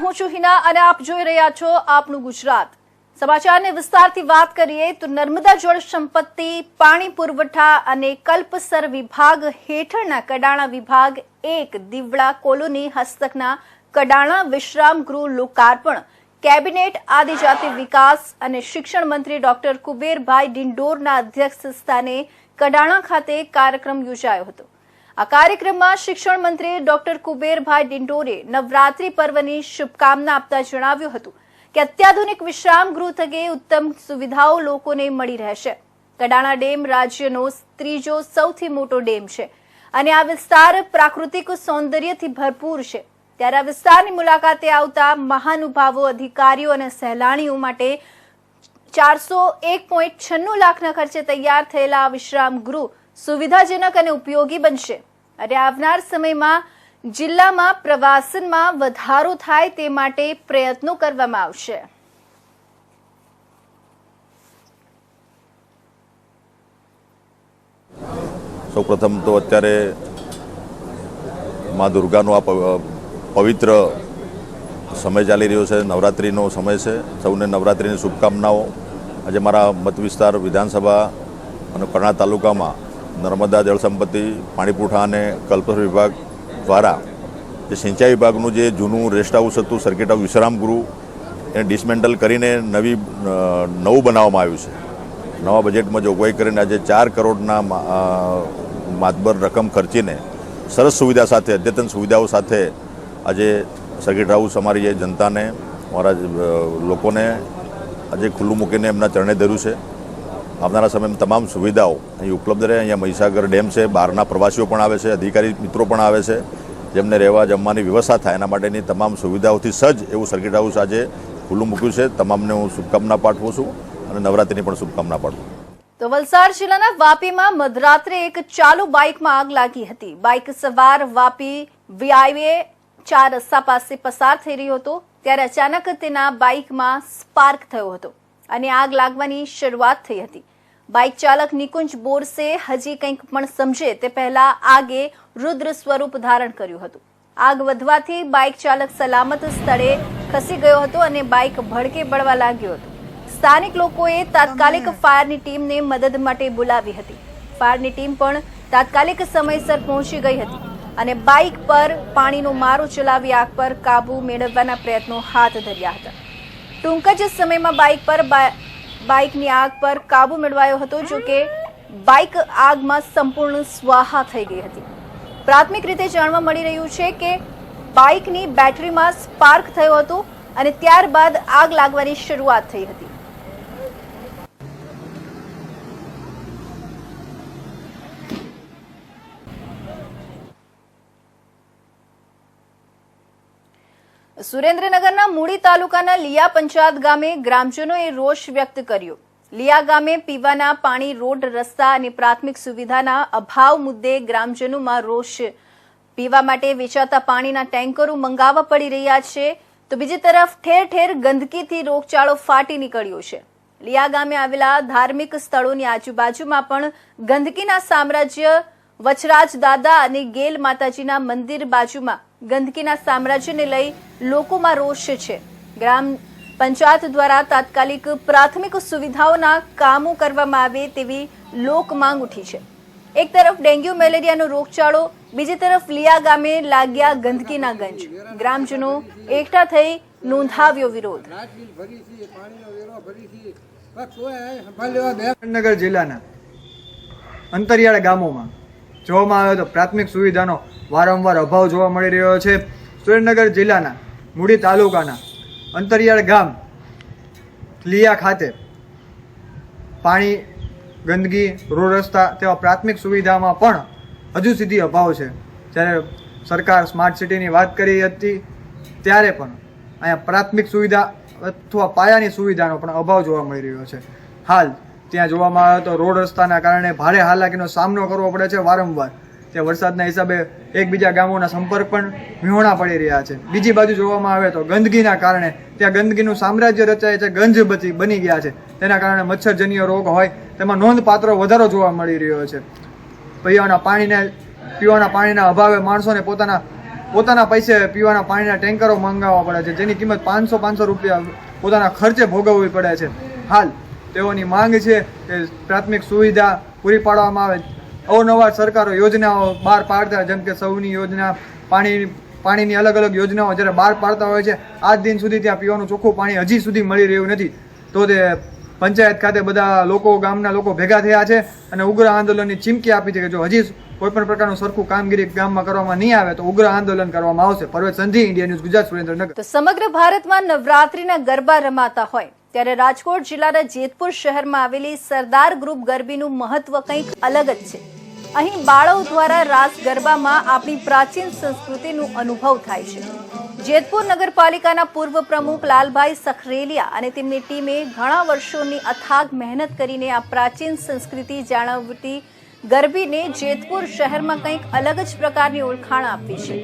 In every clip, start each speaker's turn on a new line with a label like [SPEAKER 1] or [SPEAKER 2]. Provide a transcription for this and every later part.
[SPEAKER 1] હું છું હિના અને આપ જોઈ રહ્યા છો આપનું ગુજરાત સમાચારને વિસ્તારથી વાત કરીએ તો નર્મદા જળ સંપત્તિ પાણી પુરવઠા અને કલ્પસર વિભાગ હેઠળના કડાણા વિભાગ 1 દીવડા કોલોની હસ્તકના કડાણા વિશ્રામ ગૃહ લોકાર્પણ કેબિનેટ આદિજાતિ વિકાસ અને શિક્ષણ મંત્રી ડોક્ટર કુબેરભાઈ ડિંડોરના અધ્યક્ષ સ્થાને કડાણા ખાતે કાર્યક્રમ યોજાયો હતો। આ કાર્યક્રમમાં શિક્ષણ મંત્રી ડોક્ટર કુબેરભાઈ ડિંડોરે નવરાત્રી પર્વની શુભકામના આપતા જણાવ્યું હતું કે અત્યાધુનિક વિશ્રામ ગૃહ થકી ઉત્તમ સુવિધાઓ લોકોને મળી રહેશે। કડાણા ડેમ રાજ્યનો ત્રીજો સૌથી મોટો ડેમ છે અને આ વિસ્તાર પ્રાકૃતિક સૌંદર્યથી ભરપૂર છે। ત્યારે આ વિસ્તારની મુલાકાતે આવતા મહાનુભાવો અધિકારીઓ અને સહેલાણીઓ માટે 401.96 લાખના ખર્ચે તૈયાર થયેલા આ વિશ્રામ ગૃહ સુવિધાજનક અને ઉપયોગી બનશે અને આવનાર સમયમાં જિલ્લામાં પ્રવાસનમાં વધારો થાય તે માટે પ્રયત્નો કરવામાં આવશે।
[SPEAKER 2] સૌપ્રથમ તો અત્યારે મા દુર્ગાનો આ પવિત્ર સમય ચાલી રહ્યો છે, નવરાત્રિનો સમય છે। સૌને નવરાત્રિની શુભકામનાઓ। આજે મારા મત વિસ્તાર વિધાનસભા અને કરણા તાલુકામાં નર્મદા જળ સંપત્તિ પાણી પુરવઠા અને કલ્પસર વિભાગ દ્વારા જે સિંચાઈ વિભાગનું જે જૂનું રેસ્ટ હાઉસ હતું સર્કિટ હાઉસ વિશ્રામ ગૃહ એને ડિસમેન્ટલ કરીને નવું બનાવવામાં આવ્યું છે। નવા બજેટમાં જોગવાઈ કરીને આજે 4 કરોડના માતબર રકમ ખર્ચીને સરસ સુવિધા સાથે અદ્યતન સુવિધાઓ સાથે આજે સર્કિટ હાઉસ અમારી જે જનતાને અમારા લોકોને આજે ખુલ્લું મૂકીને એમના ચરણે ધર્યું છે। આવનારા સમયમાં તમામ સુવિધાઓ અહીં ઉપલબ્ધ રહે। અહીંયા મહીસાગર ડેમ છે, બહારના પ્રવાસીઓ પણ આવે છે, અધિકારી મિત્રો પણ આવે છે, જેમને રહેવા જમવાની વ્યવસ્થા થાય એના માટેની તમામ સુવિધાઓથી સજ્જ એવું સર્કિટ હાઉસ આજે ખુલ્લું મૂક્યું છે। તમામને હું શુભકામના પાઠવું છું અને નવરાત્રિની પણ શુભકામના પાઠવું।
[SPEAKER 1] તો વલસાડ જિલ્લાના વાપીમાં મધરાત્રે એક ચાલુ બાઇકમાં આગ લાગી હતી। બાઇક સવાર વાપી વીઆઈએ 4 રસ્તા પાસે પસાર થઈ રહ્યો હતો ત્યારે અચાનક તેના બાઇકમાં સ્પાર્ક થયો હતો અને આગ લાગવાની શરૂઆત થઈ હતી। બાઇક ચાલક નિકુંજ બોરસે હજી કંઈક પણ સમજે તે પહેલા આગે રુદ્ર સ્વરૂપ ધારણ કર્યું હતું। આગ વધવાથી બાઇક ચાલક સલામત સ્થળે ખસી ગયો હતો અને બાઇક ભડકે બળવા લાગ્યો હતો। સ્થાનિક લોકોએ તાત્કાલિક ફાયરની ટીમને મદદ માટે બોલાવી હતી। ફાયરની ટીમ પણ તાત્કાલિક સમયસર પહોંચી ગઈ હતી અને બાઇક પર પાણીનો મારો ચલાવી આગ પર કાબુ મેળવવાના પ્રયત્નો હાથ ધર્યા હતા। ટૂંક જ સમયમાં બાઇકની આગ પર કાબુ મેળવાયો હતો, જો કે બાઇક આગમાં સંપૂર્ણ સ્વાહા થઈ ગઈ હતી। પ્રાથમિક રીતે જાણવા મળી રહ્યું છે કે બાઇકની બેટરીમાં સ્પાર્ક થયો હતો અને ત્યારબાદ આગ લાગવાની શરૂઆત થઈ હતી। સુરેન્દ્રનગરના મૂડી તાલુકાના લિયા પંચાયત ગામે ગ્રામજનોએ રોષ વ્યક્ત કર્યો। લિયા ગામે પીવાના પાણી, રોડ, રસ્તા અને પ્રાથમિક સુવિધાના અભાવ મુદ્દે ગ્રામજનોમાં રોષ। પીવા માટે વેચાતા પાણીના ટેન્કરો મંગાવવા પડી રહ્યા છે તો બીજી તરફ ઠેર ઠેર ગંદકીથી રોગચાળો ફાટી નીકળ્યો છે। લિયા ગામે આવેલા ધાર્મિક સ્થળોની આજુબાજુમાં પણ ગંદકીના સામ્રાજ્ય। વચરાજ દાદા અને ગેલ માતાજીના મંદિર બાજુમાં ગંદકીના સામ્રાજ્યને લઈ લોકોમાં રોષ છે। ગ્રામ પંચાયત દ્વારા તાત્કાલિક પ્રાથમિક સુવિધાઓના કામો કરવામાં આવે તેવી લોક માંગ ઉઠી છે। એક તરફ ડેન્ગ્યુ મેલેરિયાનો રોગચાળો, બીજી તરફ લિયા ગામે લાગ્યા ગંદકીના ગંજ। ગ્રામજનો એકઠા થઈ નોંધાવ્યો વિરોધ।
[SPEAKER 3] સુરેન્દ્રનગર જિલ્લાના અંતરિયાળ ગામોમાં જોવામાં આવે તો પ્રાથમિક સુવિધાનો વારંવાર અભાવ જોવા મળી રહ્યો છે। સુરેન્દ્રનગર જિલ્લાના મૂડી તાલુકાના અંતરિયાળ ગામ લિયા ખાતે પાણી, ગંદકી, રોડ, રસ્તા તેવા પ્રાથમિક સુવિધામાં પણ હજુ સુધી અભાવ છે। જ્યારે સરકાર સ્માર્ટ સિટીની વાત કરી હતી ત્યારે પણ અહીંયા પ્રાથમિક સુવિધા અથવા પાયાની સુવિધાનો પણ અભાવ જોવા મળી રહ્યો છે। હાલ ત્યાં જોવામાં આવે તો રોડ રસ્તાના કારણે ભારે હાલાકીનો સામનો કરવો પડે છે વારંવાર। ત્યાં વરસાદના હિસાબે એકબીજા ગામોના સંપર્ક પણ વિહોણા પડી રહ્યા છે। બીજી બાજુ જોવામાં આવે તો ગંદકીના કારણે ત્યાં ગંદકીનું સામ્રાજ્ય રચાય છે, ગંજ બની ગયા છે। તેના કારણે મચ્છરજન્ય રોગ હોય તેમાં નોંધપાત્ર વધારો જોવા મળી રહ્યો છે। પીવાના પાણીના અભાવે માણસોને પોતાના પોતાના પૈસે પીવાના પાણીના ટેન્કરો મંગાવવા પડે છે, જેની કિંમત 500 રૂપિયા પોતાના ખર્ચે ભોગવવી પડે છે. હાલ તેઓની માંગ છે કે પ્રાથમિક સુવિધા પૂરી પાડવામાં આવે. અવનવાર સરકારો યોજનાઓ બહાર પાડતા, જેમ કે સૌની યોજના, પાણીની અલગ અલગ યોજનાઓ જ્યારે બહાર પાડતા હોય છે, આજ દિન સુધી ત્યાં પીવાનું ચોખ્ખું પાણી હજી સુધી મળી રહ્યું નથી. તો તે પંચાયત ખાતે બધા લોકો, ગામના લોકો ભેગા થયા છે અને ઉગ્ર આંદોલનની ચીમકી આપી છે કે જો હજી કોઈ પણ પ્રકારનું સરખું કામગીરી ગામમાં કરવામાં નહીં આવે તો ઉગ્ર આંદોલન કરવામાં આવશે. Parvez Sandhi, India news, Gujarat, Surendranagar.
[SPEAKER 1] તો સમગ્ર ભારતમાં નવરાત્રીના ગરબા રમાતા હોય ત્યારે રાજકોટ જિલ્લાના જેતપુર શહેરમાં આવેલી સરદાર ગ્રુપ ગરબીનું મહત્વ કંઈક અલગ જ છે. અહીં બાળકો દ્વારા રાસ ગરબામાં આપણી પ્રાચીન સંસ્કૃતિનું અનુભવ થાય છે. જેતપુર નગરપાલિકાના પૂર્વ પ્રમુખ લાલભાઈ સખરેલિયા અને તેમની ટીમે ઘણા વર્ષોની અથાગ મહેનત કરીને આ પ્રાચીન સંસ્કૃતિ જાળવતી ગરબીને જેતપુર શહેરમાં કંઈક અલગ જ પ્રકારની ઓળખાણ આપી છે.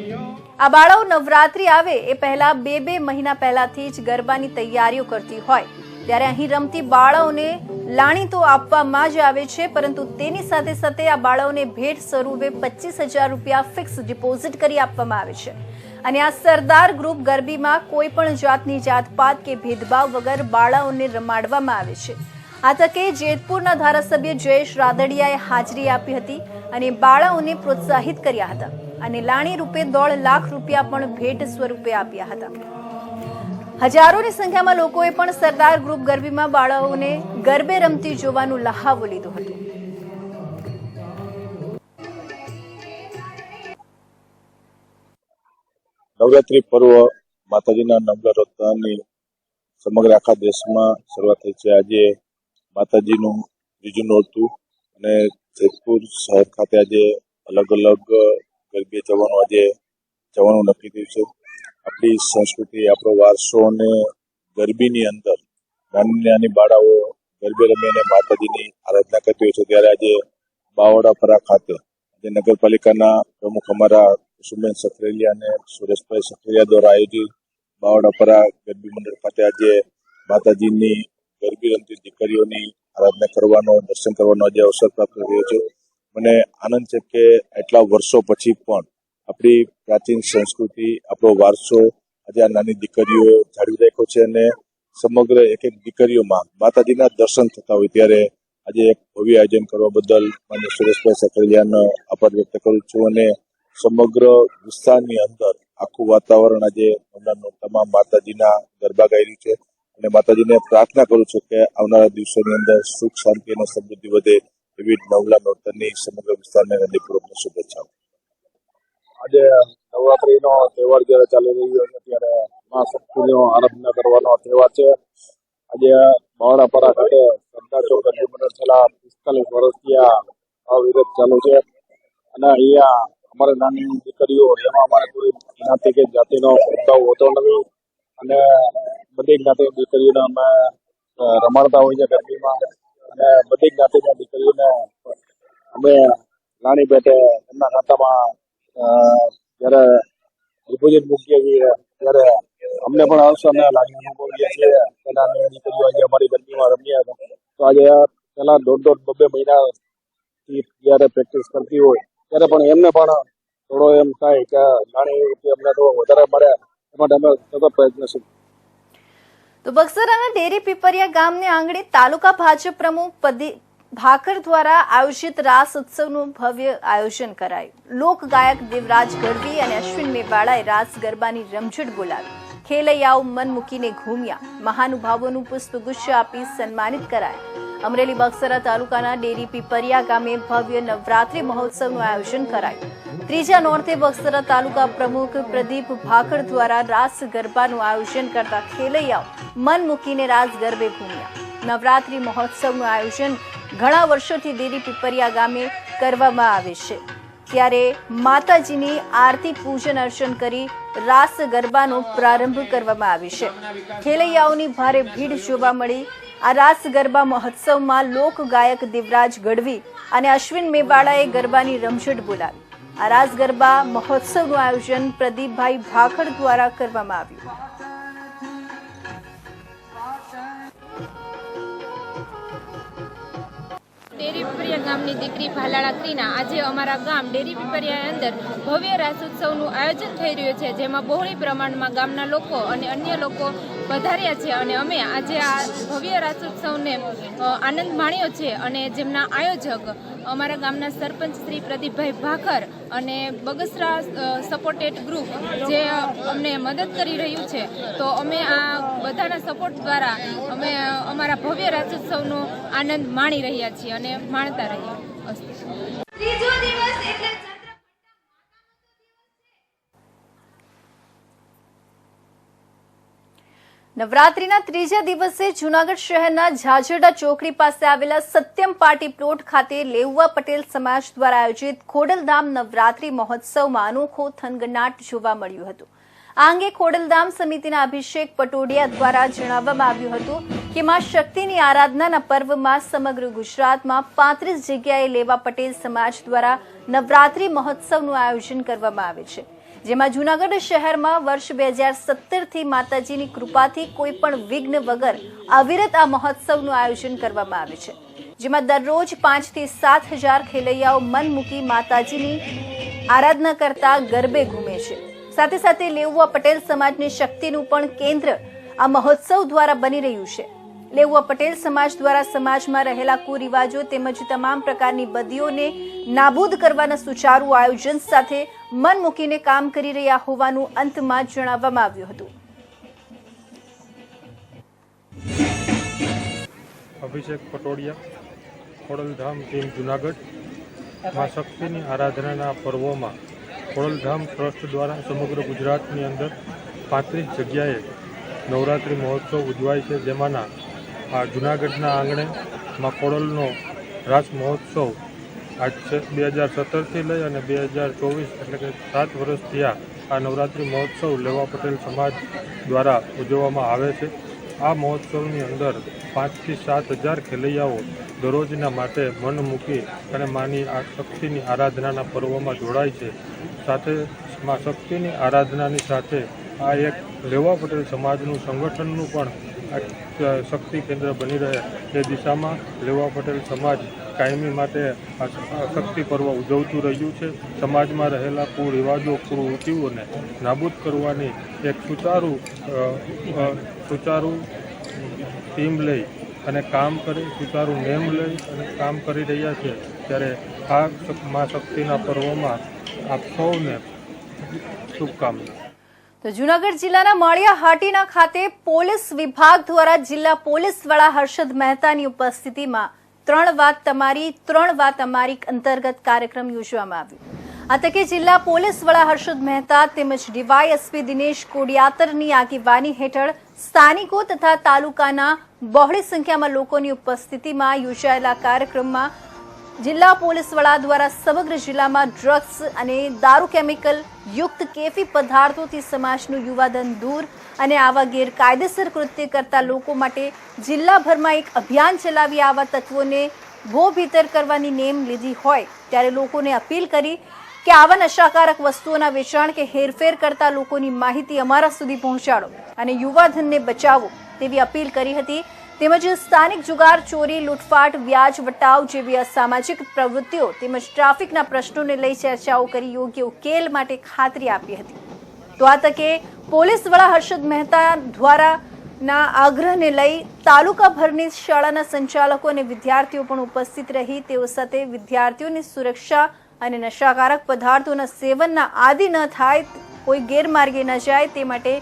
[SPEAKER 1] આ બાળાઓ નવરાત્રી આવે એ પહેલા બે મહિના પહેલાથી જ ગરબાની તૈયારીઓ કરતી હોય ત્યારે અહીં રમતી બાળાઓને લાણી તો આપવામાં જ આવે છે, પરંતુ તેની સાથે સાથે આ બાળાઓને ભેટ સ્વરૂપે 25,000 રૂપિયા ફિક્સ ડિપોઝિટ કરી આપવામાં આવે છે. અને આ સરદાર ગ્રુપ ગરબીમાં કોઈ પણ જાતની જાતપાત કે ભેદભાવ વગર બાળાઓને રમાડવામાં આવે છે. આ તકે જેતપુરના ધારાસભ્ય જયેશ રાદડિયાએ હાજરી આપી હતી અને બાળાઓને પ્રોત્સાહિત કર્યા હતા અને લાણી રૂપે 1.5 લાખ રૂપિયા પણ ભેટ સ્વરૂપે આપ્યા હતા. હજારોની સંખ્યામાં લોકોએ પણ સરદાર ગ્રુપ ગરબીમાં બાળાઓને ગરબે રમતી જોવાનું લહાવો લીધો હતો.
[SPEAKER 4] નવરાત્રી પર્વ માતાજીના નવરાત્રની સમગ્ર આખા દેશમાં શરૂઆત થઈ છે. આજે માતાજીનું બીજું નોરતું અને જેતપુર શહેર ખાતે આજે અલગ અલગ ગરબે જવાનું નક્કી થયું છે. આપણી સંસ્કૃતિ, આપણો વારસો અને ગરબીની અંદર નાની બાળાઓ ગરબે રમી અને માતાજીની આરાધના કરતી હોય છે. ત્યારે આજે બાવળાપરા ખાતે આજે નગરપાલિકાના પ્રમુખ અમારા કુસુમબેન સખરેલિયા અને સુરેશભાઈ સખરેલિયા દ્વારા આયોજિત બાવળાપરા ગરબી મંડળ ખાતે આજે માતાજીની ગરબી રમતી દીકરીઓની આરાધના કરવાનો, દર્શન કરવાનો આજે અવસર પ્રાપ્ત થયો છે. મને આનંદ છે કે એટલા વર્ષો પછી પણ આપણી પ્રાચીન સંસ્કૃતિ, આપણો વારસો આજે આ નાની દીકરીઓ જાળવી રાખ્યો છે અને સમગ્ર એક દીકરીઓમાં માતાજીના દર્શન થતા હોય ત્યારે આજે એક ભવ્ય આયોજન કરવા બદલ માન્ય સુરેશભાઈ સખરેલિયાનો આભાર વ્યક્ત કરું છું. અને સમગ્ર વિસ્તારની અંદર આખું વાતાવરણ આજે તમામ માતાજીના ગરબા ગાઈ રહ્યું છે અને માતાજીને પ્રાર્થના કરું છું કે આવનારા દિવસોની અંદર સુખ, શાંતિ અને સમૃદ્ધિ વધે એવી નવલા નોરતની સમગ્ર વિસ્તારને હૃદયપૂર્વક શુભેચ્છાઓ.
[SPEAKER 5] આજે નવરાત્રીનો તહેવાર જ્યારે ચાલી રહ્યો છે ત્યારે મા શક્તિની આરાધના કરવાનો તહેવાર છે. આજે બાવળાપરા ખાતે સરદાર ચોક ગરબી મંડળ છેલ્લા 45 વર્ષથી અવિરત ચાલુ છે અને અહીંયા અમારે નાની દીકરીઓ એમાં અમારે કોઈ જ્ઞાતિ કે જાતિનો ભેદભાવ હોતો નથી અને બધી જ્ઞાતિની દીકરીઓને અમે રમાડતા હોઈએ છીએ ગરબીમાં અને બધી જ્ઞાતિની દીકરીઓને અમે નાની પેટે એમના ખાતામાં જ્યારે ડિપોઝિટ મૂકીએ છીએ ત્યારે અમને પણ હર્ષ અને લાગણી અનુભવીએ છીએ. નાની દીકરીઓ આજે અમારી ગરબીમાં રમીએ તો આજે પહેલા 1.5-2 મહિનાથી જ્યારે પ્રેક્ટિસ કરતી હોય ત્યારે પણ એમને પણ થોડો એમ થાય કે નાની અમને થોડો વધારે મળે એ માટે અમે સતત પ્રયત્નશીલ.
[SPEAKER 1] તો બક્સરાના ડેરી પીપરિયા ગામને આંગણે તાલુકા ભાજપ પ્રમુખ પ્રદીપ ભાકર દ્વારા આયોજિત રાસ ઉત્સવનું ભવ્ય આયોજન કરાયું. લોક ગાયક દેવરાજ ગઢવી અને અશ્વિન મેવાડાએ રાસ ગરબાની રમઝટ બોલાવી. ખેલૈયાઓ મન મૂકીને ઘૂમ્યા. મહાનુભાવોનું પુષ્પગુચ્છ આપી સન્માનિત કરાયા. અમરેલી બક્સરા તાલુકાના ડેરી પીપરિયા ગામે ભવ્ય નવરાત્રી મહોત્સવનું આયોજન કરાયું. ત્રીજા નોરતે બક્સરા તાલુકા પ્રમુખ પ્રદીપ ભાકર દ્વારા રાસ ગરબાનું આયોજન કરતા ખેલૈયાઓ મન મૂકીને રાસ ગરબે ઘૂમ્યા. નવરાત્રી મહોત્સવનું આયોજન ઘણા વર્ષોથી ડેરી પીપરિયા ગામે કરવામાં આવે છે ત્યારે માતાજીની આરતી પૂજન અર્ચન કરી રાસ ગરબાનો પ્રારંભ કરવામાં આવે છે. ખેલૈયાઓની ભારે ભીડ જોવા મળી. આ રાસ ગરબા મહોત્સવમાં લોક ગાયક દેવરાજ ગઢવી અને અશ્વિન મેવાડાએ ગરબાની રમઝટ બોલાવી. આ રાસ ગરબા મહોત્સવનું આયોજન પ્રદીપભાઈ ભાખડ દ્વારા કરવામાં આવ્યું.
[SPEAKER 6] ડેરી પીપળિયા ગામની દીકરી ભાલાળા ક્રીના આજે અમારા ગામ ડેરી પીપળિયા અંદર ભવ્ય રાસ ઉત્સવનું આયોજન થઈ રહ્યું છે, જેમાં બહોળી પ્રમાણમાં ગામના લોકો અને અન્ય લોકો પધાર્યા છે અને અમે આજે આ ભવ્ય રાસ ઉત્સવને આનંદ માણ્યો છે. અને જેમના આયોજક અમારા ગામના સરપંચ શ્રી પ્રદીપભાઈ ભાખર અને બગસરા સપોર્ટેડ ગ્રુપ જે અમને મદદ કરી રહ્યું છે, તો અમે આ બધાના સપોર્ટ દ્વારા અમે અમારા ભવ્ય રાસ ઉત્સવનો આનંદ માણી રહ્યા છીએ અને માણતા રહીએ.
[SPEAKER 1] ત્રીજો દિવસ એટલે નવરાત્રીના ત્રીજા દિવસે જૂનાગઢ શહેરના ઝાઝરડા ચોકડી પાસે આવેલા સત્યમ પાર્ટી પ્લોટ ખાતે લેઉવા પટેલ સમાજ દ્વારા આયોજિત ખોડલધામ નવરાત્રી મહોત્સવમાં અનોખો થનગનાટ જોવા મળ્યું હતું. આ અંગે ખોડલધામ સમિતિના અભિષેક પટોડિયા દ્વારા જણાવવામાં આવ્યું હતું કે માં શક્તિની આરાધનાના પર્વમાં સમગ્ર ગુજરાતમાં 35 જગ્યાએ લેવા પટેલ સમાજ દ્વારા નવરાત્રી મહોત્સવનું આયોજન કરવામાં આવે છે, જેમાં જૂનાગઢ શહેરમાં વર્ષ 2017થી માતાજીની કૃપાથી કોઈ પણ વિઘ્ન વગર અવિરત આ મહોત્સવનું આયોજન કરવામાં આવે છે, જેમાં દરરોજ 5 થી 7 હજાર ખેલૈયાઓ મન મૂકી માતાજીની આરાધના કરતા ગરબે ઘૂમે છે. સાથે સાથે લેઉવા પટેલ સમાજની શક્તિનું પણ કેન્દ્ર આ મહોત્સવ દ્વારા બની રહ્યું છે. લેઉવા પટેલ સમાજ દ્વારા સમાજમાં રહેલા કુરિવાજો તેમજ તમામ પ્રકારની બદીઓને નાબૂદ કરવાના સુચારુ આયોજન સાથે મન મૂકીને કામ કરી રહ્યા હોવાનું અંતમાં જણાવવામાં આવ્યું હતું.
[SPEAKER 7] અભિષેક પટોડિયા, ખોડલધામ ટીમ જૂનાગઢ. માં શક્તિની આરાધનાના પર્વોમાં ખોડલધામ ટ્રસ્ટ દ્વારા સમગ્ર ગુજરાતની અંદર 35 જગ્યાએ નવરાત્રિ મહોત્સવ ઉજવાય છે, જેમાંના આ જૂનાગઢના આંગણે માં ખોડલનો રાસ મહોત્સવ આજ 2017થી લઈ અને 2024 એટલે કે 7 વર્ષ થયા આ નવરાત્રિ મહોત્સવ લેવા પટેલ સમાજ દ્વારા ઉજવવામાં આવે છે. આ મહોત્સવની અંદર 5 થી 7 હજાર ખેલૈયાઓ દરરોજના માટે મન મૂકી અને માની આ શક્તિની આરાધનાના પર્વમાં જોડાય છે. સાથે માં શક્તિની આરાધનાની સાથે આ એક લેવા પટેલ સમાજનું સંગઠનનું પણ શક્તિ કેન્દ્ર બની રહે તે દિશામાં લેવા પટેલ સમાજ કાયમી માટે આ શક્તિ પર્વ ઉજવતું રહ્યું છે. સમાજમાં રહેલા કુરિવાજો કુરીતિઓને નાબૂદ કરવાની એક સુચારુ ટીમ લઈ અને કામ કરી સુચારુ નેમ લઈ અને કામ કરી રહ્યા છે. ત્યારે આ મા શક્તિના પર્વમાં આપ સૌને શુભકામના.
[SPEAKER 1] તો જૂનાગઢ જિલ્લાના માળિયા હાટીના ખાતે પોલીસ વિભાગ દ્વારા જિલ્લા પોલીસ વડા હર્ષદ મહેતાની ઉપસ્થિતિમાં 3 વાત તમારી 3 વાત અમારી અંતર્ગત કાર્યક્રમ યોજવામાં આવ્યો. આ તકે જિલ્લા પોલીસ વડા હર્ષદ મહેતા તેમજ ડીવાયએસપી દિનેશ કોડિયાતરની આગેવાની હેઠળ સ્થાનિકો તથા તાલુકાના બહોળી સંખ્યામાં લોકોની ઉપસ્થિતિમાં યોજાયેલા કાર્યક્રમમાં જિલ્લા પોલીસ વડા દ્વારા સમગ્ર જિલ્લામાં ડ્રગ્સ અને દારૂ કેમિકલ યુક્ત કેફી પદાર્થોથી સમાજનું યુવાધન દૂર અને આવા ગેરકાયદેસર કૃત્ય કરતા લોકો માટે જિલ્લાભરમાં એક અભિયાન ચલાવી આવા તત્વોને ભોભીતર કરવાની નેમ લીધી હોય ત્યારે લોકોને અપીલ કરી કે આવા નશાકારક વસ્તુઓના વેચાણ કે હેરફેર કરતા લોકોની માહિતી અમારા સુધી પહોંચાડો અને યુવાધનને બચાવો તેવી અપીલ કરી હતી. તેમજ સ્થાનિક જુગાર, ચોરી, લૂંટફાટ, વ્યાજ વટાવ જેવી અસામાજિક પ્રવૃત્તિઓ તેમજ ટ્રાફિકના પ્રશ્નોને લઈ ચર્ચાઓ કરી યોગ્ય ઉકેલ માટે ખાતરી આપી હતી. તો આ તકે પોલીસ વડા હર્ષદ મહેતા દ્વારાના આગ્રહને લઈ તાલુકાભરની શાળાના સંચાલકો અને વિદ્યાર્થીઓ પણ ઉપસ્થિત રહી તેઓ સાથે વિદ્યાર્થીઓની સુરક્ષા અને નશાકારક પદાર્થોના સેવનના આદિ ન થાય, કોઈ ગેરમાર્ગે ન જાય તે માટે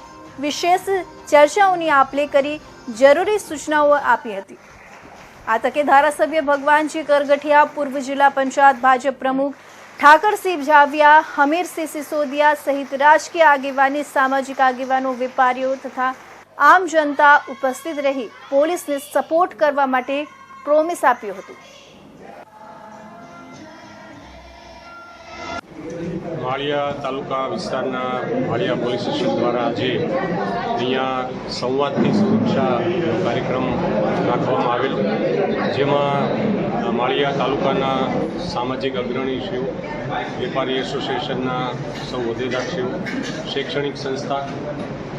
[SPEAKER 1] વિશેષ ચર્ચાઓની આપ-લે કરી જરૂરી સૂચનાઓ આપી હતી. આ તકે ધારાસભ્ય ભગવાનજી કરગઠિયા, પૂર્વ જિલ્લા પંચાયત ભાજપ પ્રમુખ ઠાકરસિંહ જાવિયા, હમીરસિંહ સિસોદિયા સહિત રાજકીય આગેવાની, સામાજિક આગેવાનો, વેપારીઓ તથા આમ જનતા ઉપસ્થિત રહી પોલીસને સપોર્ટ કરવા માટે પ્રોમિસ આપ્યો હતો.
[SPEAKER 8] માળિયા તાલુકા વિસ્તારના માળિયા પોલીસ સ્ટેશન દ્વારા આજે અહીંયા સંવાદથી સુરક્ષાનો કાર્યક્રમ રાખવામાં આવેલો, જેમાં માળિયા તાલુકાના સામાજિક અગ્રણીશ્રીઓ, વેપારી એસોસિએશનના સૌ હોદ્દેદારશ્રીઓ, શૈક્ષણિક સંસ્થા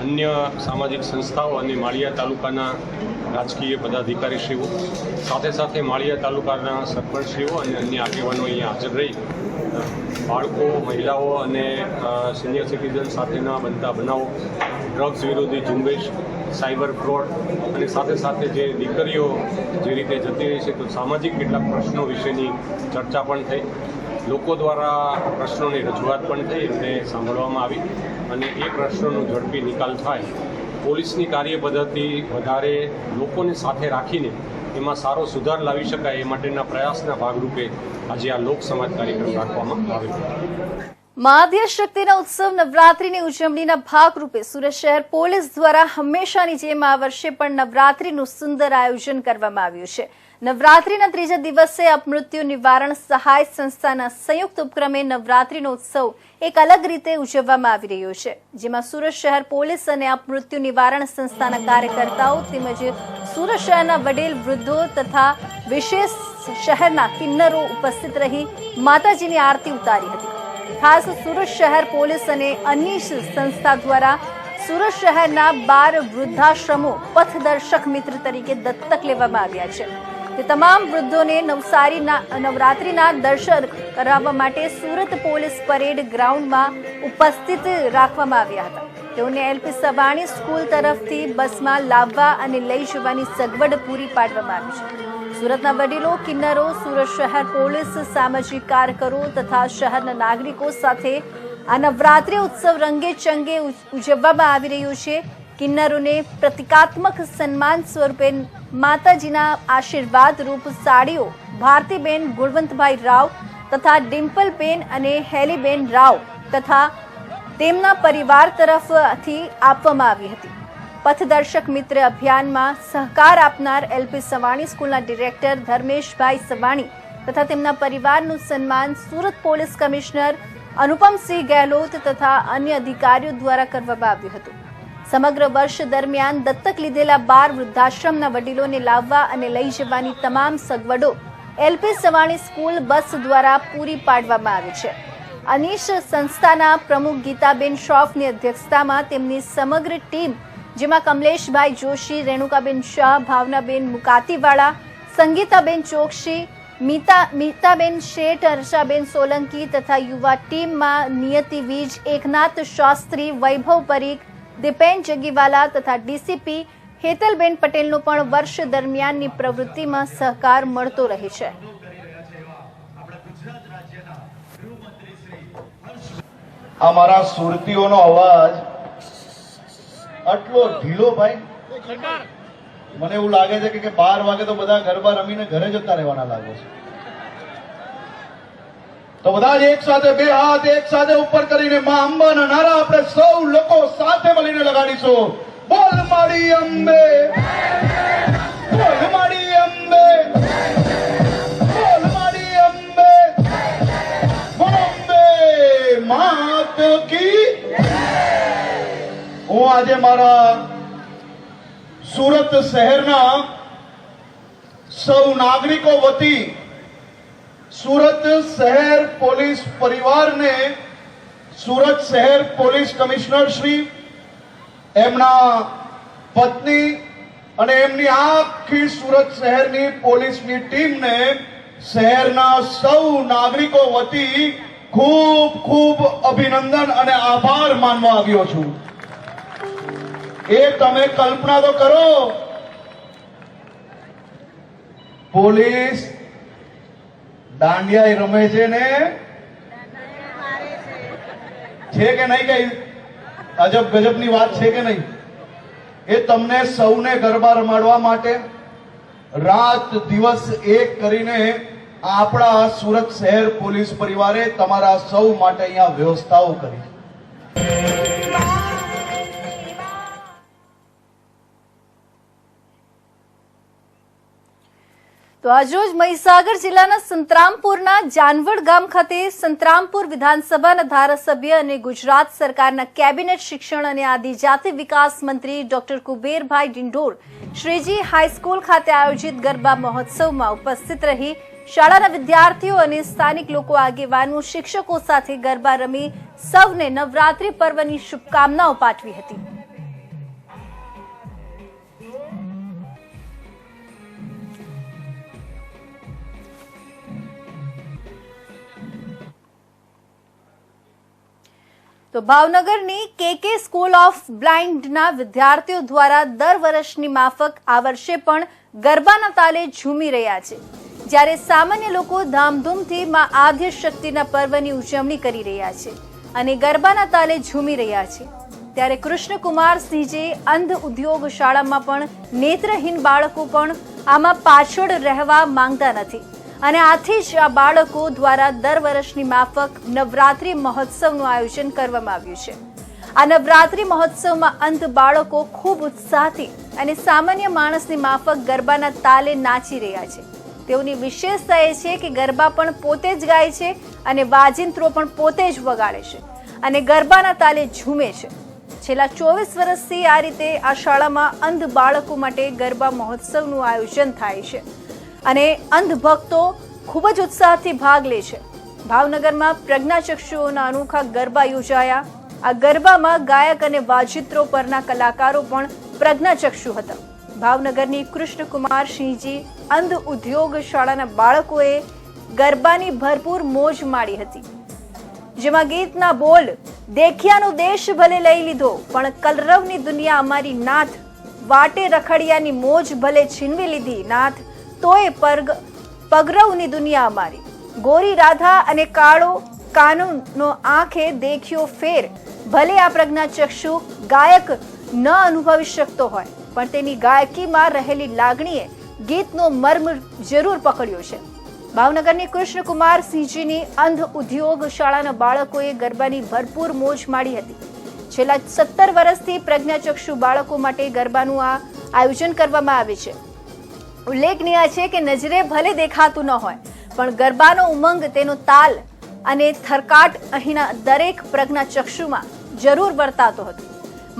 [SPEAKER 8] અન્ય સામાજિક સંસ્થાઓ અને માળિયા તાલુકાના રાજકીય પદાધિકારીશ્રીઓ સાથે સાથે માળિયા તાલુકાના સરપંચશ્રીઓ અને અન્ય આગેવાનો અહીંયા હાજર રહી બાળકો, મહિલાઓ અને સિનિયર સિટીઝન સાથેના બનતા બનાવો, ડ્રગ્સ વિરોધી ઝુંબેશ, સાયબર ફ્રોડ અને સાથે સાથે જે દીકરીઓ જે રીતે જતી રહી છે તો સામાજિક કેટલાક પ્રશ્નો વિશેની ચર્ચા પણ થઈ. લોકો દ્વારા પ્રશ્નોની રજૂઆત પણ થઈ અને સાંભળવામાં આવી અને એ પ્રશ્નોનો ઝડપી નિકાલ થાય, પોલીસની કાર્યપદ્ધતિ વધારે લોકોને સાથે રાખીને એમાં સારો સુધાર લાવી શકાય એ માટેના પ્રયાસના ભાગરૂપે આજે આ લોક સંવાદ કાર્યક્રમ રાખવામાં આવ્યો.
[SPEAKER 1] મહાદ્ય શક્તિના ઉત્સવ નવરાત્રીની ઉજવણીના ભાગરૂપે સુરત શહેર પોલીસ દ્વારા હંમેશાની જેમ આ વર્ષે પણ નવરાત્રીનું સુંદર આયોજન કરવામાં આવ્યું છે. નવરાત્રીના ત્રીજા દિવસે અપમૃત્યુ નિવારણ સહાય સંસ્થાના સંયુક્ત ઉપક્રમે નવરાત્રીનો ઉત્સવ એક અલગ રીતે ઉજવવામાં આવી રહ્યો છે, જેમાં સુરત શહેર પોલીસ અને અપમૃત્યુ નિવારણ સંસ્થાના કાર્યકર્તાઓ તેમજ સુરત શહેરના વડીલ વૃદ્ધો તથા વિશેષ શહેરના કિન્નરો ઉપસ્થિત રહી માતાજીની આરતી ઉતારી હતી. ખાસ સુરત શહેર પોલીસ અને અનીશ સંસ્થા દ્વારા સુરત શહેરના 12 વૃદ્ધાશ્રમો પથદર્શક મિત્ર તરીકે દત્તક લેવામાં આવ્યા છે. તે તમામ વૃદ્ધોને નવરાત્રીના દર્શન કરાવવા માટે સુરત પોલીસ પરેડ ગ્રાઉન્ડમાં ઉપસ્થિત રાખવામાં આવ્યા હતા. તેઓને એલપી સવાણી સ્કૂલ તરફથી બસમાં લાવવા અને લઈ જવાની સગવડ પૂરી પાડવામાં આવી છે. સુરતના વડીલો, કિન્નરો, સુરત શહેર પોલીસ, સામાજિક કાર્યકરો તથા શહેરના નાગરિકો સાથે આ નવરાત્રી ઉત્સવ રંગે ચંગે ઉજવવામાં આવી રહ્યો છે. કિન્નરોને પ્રતિકાત્મક સન્માન સ્વરૂપે માતાજીના આશીર્વાદ રૂપ સાડીઓ ભારતીબેન ગુણવંતભાઈ રાવ તથા ડિમ્પલબેન અને હેલીબેન રાવ તથા તેમના પરિવાર તરફથી આપવામાં આવી હતી. પથદર્શક મિત્ર અભિયાનમાં સહકાર આપનાર એલપી સવાણી સ્કૂલના ડિરેક્ટર ધર્મેશભાઈ સવાણી તથા તેમના પરિવારનું સન્માન સુરત પોલીસ કમિશનર અનુપમસિંહ ગેહલોત તથા અન્ય અધિકારીઓ દ્વારા કરવામાં આવ્યું હતું. સમગ્ર વર્ષ દરમિયાન દત્તક લીધેલા 12 વૃદ્ધાશ્રમના વડીલોને લાવવા અને લઈ જવાની તમામ સગવડો એલપી સવાણી સ્કૂલ બસ દ્વારા પૂરી પાડવામાં આવી છે. અનીશ સંસ્થાના પ્રમુખ ગીતાબેન શ્રોફની અધ્યક્ષતામાં તેમની સમગ્ર ટીમ, જેમાં કમલેશભાઈ જોશી, રેણુકાબેન શાહ, ભાવનાબેન મુકાતીવાળા, સંગીતાબેન ચોકસી, મીતાબેન શેઠ, હર્ષાબેન સોલંકી તથા યુવા ટીમમાં નિયતિ વીજ, એકનાથ શાસ્ત્રી, વૈભવ પરીખ, દીપેન જગીવાલા તથા ડીસીપી હેતલબેન પટેલનો પણ વર્ષ દરમિયાનની પ્રવૃત્તિમાં સહકાર મળતો રહે છે.
[SPEAKER 9] અમારા સુરતીઓનો અવાજ આટલો ઢીલો ભાઈ, મને એવું લાગે છે કે 12 વાગે તો બધા ગરબા રમીને ઘરે જતા રહેવાના લાગે છે. તો બધા જ એક સાથે 2 હાથ એક સાથે ઉપર કરીને માં અંબાના નારા આપણે સૌ લોકો સાથે મળીને લગાડીશું. બોલ માડી અંબે, બોલ માડી અંબે, બોલ માડી અંબે, બોમ્બે માત કી. હું આજે મારા સુરત શહેરના સૌ નાગરિકો વતી સુરત શહેર પોલીસ પરિવારને સુરત શહેર પોલીસ કમિશનર શ્રી, એમના પત્ની અને એમની આખી સુરત શહેરની પોલીસની ટીમને શહેરના સૌ નાગરિકો વતી ખૂબ ખૂબ અભિનંદન અને આભાર માનવા આવ્યો છું. એ તમે કલ્પના તો કરો, પોલીસ દાંડિયા રમે છે ને છે કે નહીં? કઈ અજબ ગજબની વાત છે કે નહીં? એ તમને સૌને ગરબા રમાડવા માટે રાત દિવસ એક કરીને આપણા સુરત શહેર પોલીસ પરિવારે તમારા સૌ માટે અહીંયા વ્યવસ્થાઓ કરી.
[SPEAKER 1] તો આજરોજ મહીસાગર જિલ્લાના સંતરામપુરના જાનવડ ગામ ખાતે સંતરામપુર વિધાનસભાના ધારાસભ્ય અને ગુજરાત સરકારના કેબિનેટ શિક્ષણ અને આદિજાતિ વિકાસ મંત્રી ડોક્ટર કુબેરભાઈ ડિંડોર શ્રીજી હાઈસ્કૂલ ખાતે આયોજિત ગરબા મહોત્સવમાં ઉપસ્થિત રહી શાળાના વિદ્યાર્થીઓ અને સ્થાનિક લોકો, આગેવાનો, શિક્ષકો સાથે ગરબા રમી સૌને નવરાત્રી પર્વની શુભકામનાઓ પાઠવી હતી. તો ભાવનગરની કે સ્કૂલ ઓફ બ્લાઇન્ડના વિદ્યાર્થીઓ દ્વારા દર વર્ષની માફક આ વર્ષે પણ ગરબાના તાલે ઝૂમી રહ્યા છે, જ્યારે સામાન્ય લોકો ધામધૂમથી માં આદ્ય શક્તિના પર્વની ઉજવણી કરી રહ્યા છે અને ગરબાના તાલે ઝૂમી રહ્યા છે, ત્યારે કૃષ્ણકુમારસિંહજી અંધ ઉદ્યોગ શાળામાં પણ નેત્રહીન બાળકો પણ આમાં પાછળ રહેવા માંગતા નથી અને આથી જ આ બાળકો દ્વારા દર વર્ષની માફક નવરાત્રિ મહોત્સવનું આયોજન કરવામાં આવ્યું છે. આ નવરાત્રિ મહોત્સવમાં અંધ બાળકો ખૂબ ઉત્સાહથી અને સામાન્ય માણસની માફક ગરબાના તાલે નાચી રહ્યા છે. તેઓની વિશેષતા એ છે કે ગરબા પણ પોતે જ ગાય છે અને વાજિંત્રો પણ પોતે જ વગાડે છે અને ગરબાના તાલે ઝૂમે છે. છેલ્લા 24 વર્ષથી આ રીતે આ શાળામાં અંધ બાળકો માટે ગરબા મહોત્સવનું આયોજન થાય છે અને અંધ ભક્તો ખૂબ જ ઉત્સાહથી ભાગ લે છે. ભાવનગરમાં પ્રજ્ઞાચક્ષુઓના અનોખા ગરબા યોજાયા. આ ગરબામાં ગાયક અને વાજિત્રો પરના કલાકારો પણ પ્રજ્ઞાચક્ષુ હતા. ભાવનગરની કૃષ્ણકુમારસિંહજી અંધ ઉદ્યોગ શાળાના બાળકોએ ગરબાની ભરપૂર મોજ માણી હતી, જેમાં ગીતના બોલ દેખ્યાનો દેશ ભલે લઈ લીધો પણ કલરવની દુનિયા અમારી નાથ, વાટે રખડિયાની મોજ ભલે છીનવી લીધી નાથ, તોય પગરવની દુનિયા અમારી, ગોરી રાધા અને કાળો કાનૂનનો આંખે દેખ્યો ફેર. ભલે આ પ્રજ્ઞાચક્ષુ ગાયક ન અનુભવી શકતો હોય પણ તેની ગાયકીમાં રહેલી લાગણીએ ગીતનો મર્મ જરૂર પકડ્યો છે. ભાવનગરની કૃષ્ણકુમારસિંહજીની અંધ ઉદ્યોગ શાળાના બાળકોએ ગરબાની ભરપૂર મોજ માણી હતી. છેલ્લા 17 વર્ષથી પ્રજ્ઞાચક્ષુ બાળકો માટે ગરબાનું આ આયોજન કરવામાં આવે છે. ઉલ્લેખનીય છે કે નજરે ભલે દેખાતું ન હોય પણ ગરબાનો ઉમંગ, તેનો તાલ અને થરકાટ અહીંના દરેક પ્રજ્ઞાચક્ષુમાં જરૂર વર્તાતો હતો.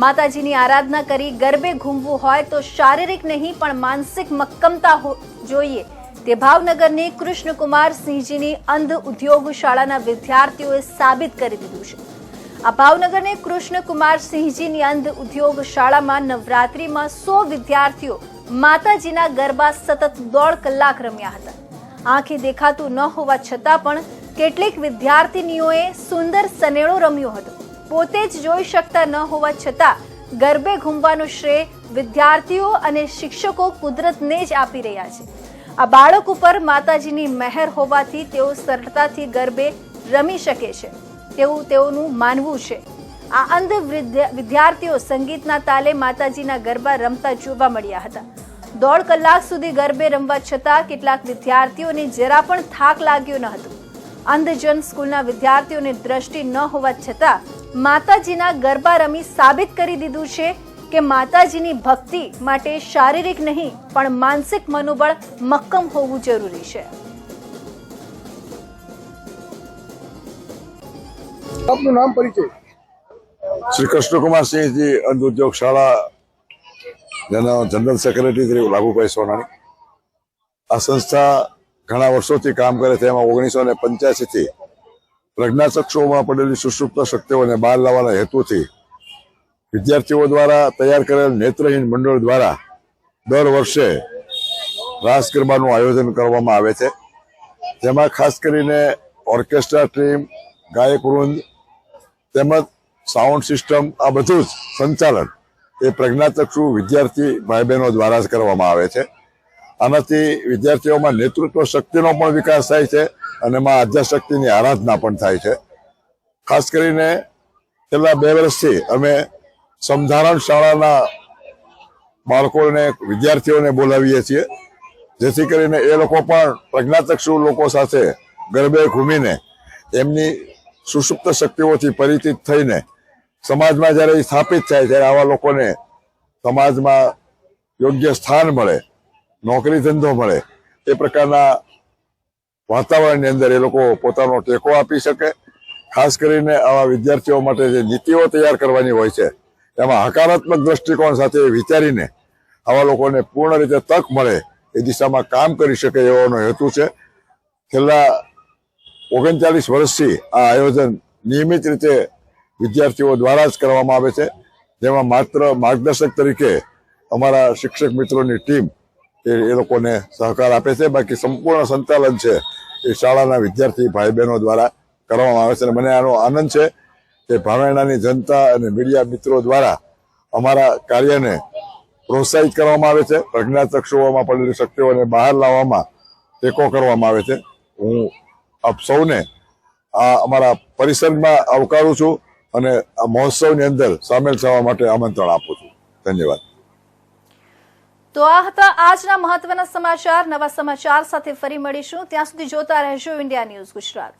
[SPEAKER 1] માતાજીની આરાધના કરી ગરબે ઘૂમવું હોય તો શારીરિક નહીં પણ માનસિક મક્કમતા જોઈએ તે ભાવનગરની કૃષ્ણકુમારસિંહજીની અંધ ઉદ્યોગ શાળાના વિદ્યાર્થીઓએ સાબિત કરી દીધું છે. આ ભાવનગરની કૃષ્ણકુમારસિંહજીની અંધ ઉદ્યોગ શાળામાં નવરાત્રિમાં 100 વિદ્યાર્થીઓ માતાજીના ગરબા સતત 1.5 કલાક રમ્યા હતા. આંખે દેખાતું ન હોવા છતાં પણ કેટલીક વિદ્યાર્થીનીઓએ સુંદર સનેડો રમ્યો હતો. પોતે જ જોઈ શકતા ન હોવા છતાં ગરબે ઘૂમવાનો શ્રેય વિદ્યાર્થીઓ અને શિક્ષકો કુદરતને જ આપી રહ્યા છે. આ બાળક ઉપર માતાજીની મહેર હોવાથી તેઓ સરળતાથી ગરબે રમી શકે છે તેવું તેઓનું માનવું છે. આ અંધ વિદ્યાર્થીઓ સંગીતના તાલે માતાજીના ગરબા રમતા જોવા મળ્યા હતા. 1.5 કલાક સુધી ગરબે રમવા છતાં કેટલાક વિદ્યાર્થીઓને જરા પણ થાક લાગ્યો ન હતો. અંધજન સ્કૂલના વિદ્યાર્થીઓને દ્રષ્ટિ ન હોવા છતાં માતાજીના ગરબા રમી સાબિત કરી દીધું છે કે માતાજીની ભક્તિ માટે શારીરિક નહીં પણ માનસિક મનોબળ મક્કમ હોવું જરૂરી છે.
[SPEAKER 5] આપનું નામ, પરિચય?
[SPEAKER 10] શ્રી કૃષ્ણકુમારસિંહજી અંધ ઉદ્યોગ શાળા, જેના જનરલ સેક્રેટરી તરીકે લાભુભાઈ સોનાણી. આ સંસ્થા ઘણા વર્ષોથી કામ કરે છે. એમાં 1985 થી પ્રજ્ઞાચક્ષુઓમાં પડેલી સુષુપ્ત શક્તિઓને બહાર લાવવાના હેતુથી વિદ્યાર્થીઓ દ્વારા તૈયાર કરેલ નેત્રહીન મંડળ દ્વારા દર વર્ષે રાસ ગરબાનું આયોજન કરવામાં આવે છે. જેમાં ખાસ કરીને ઓર્કેસ્ટ્રા ટીમ, ગાયક વૃંદ તેમજ સાઉન્ડ સિસ્ટમ, આ બધું જ સંચાલન એ પ્રજ્ઞાચક્ષુ વિદ્યાર્થી ભાઈ બહેનો દ્વારા જ કરવામાં આવે છે. આનાથી વિદ્યાર્થીઓમાં નેતૃત્વ શક્તિનો પણ વિકાસ થાય છે અને માં આદ્યશક્તિની આરાધના પણ થાય છે. ખાસ કરીને છેલ્લા 2 વર્ષથી અમે સમધારણ શાળાના બાળકોને, વિદ્યાર્થીઓને બોલાવીએ છીએ, જેથી કરીને એ લોકો પણ પ્રજ્ઞાચક્ષુ લોકો સાથે ગરબે ઘૂમીને એમની સુષુપ્ત શક્તિઓથી પરિચિત થઈને સમાજમાં જ્યારે સ્થાપિત થાય ત્યારે આવા લોકોને સમાજમાં યોગ્ય સ્થાન મળે, નોકરી ધંધો મળે, એ પ્રકારના વાતાવરણની અંદર એ લોકો પોતાનો ટેકો આપી શકે. ખાસ કરીને આવા વિદ્યાર્થીઓ માટે જે નીતિઓ તૈયાર કરવાની હોય છે એમાં હકારાત્મક દ્રષ્ટિકોણ સાથે વિચારીને આવા લોકોને પૂર્ણ રીતે તક મળે એ દિશામાં કામ કરી શકે એવાનો હેતુ છે. છેલ્લા 39 વર્ષથી આ આયોજન નિયમિત રીતે વિદ્યાર્થીઓ દ્વારા જ કરવામાં આવે છે, જેમાં માત્ર માર્ગદર્શક તરીકે અમારા શિક્ષક મિત્રોની ટીમ એ લોકોને સહકાર આપે છે. બાકી સંપૂર્ણ સંચાલન છે એ શાળાના વિદ્યાર્થી ભાઈ બહેનો દ્વારા કરવામાં આવે છે. અને મને આનો આનંદ છે કે ભાવેણાની જનતા અને મીડિયા મિત્રો દ્વારા અમારા કાર્યને પ્રોત્સાહિત કરવામાં આવે છે. પ્રજ્ઞાચક્ષુઓમાં પડેલી શક્તિઓને બહાર લાવવામાં ટેકો કરવામાં આવે છે. હું આપ સૌને આ અમારા પરિસરમાં આવકારું છું અને આ મહોત્સવની અંદર સામેલ થવા માટે આમંત્રણ આપું છું. ધન્યવાદ.
[SPEAKER 1] તો આ હતા આજના મહત્વના સમાચાર. નવા સમાચાર સાથે ફરી મળીશું. ત્યાં સુધી જોતા રહેજો ઇન્ડિયા ન્યૂઝ ગુજરાત.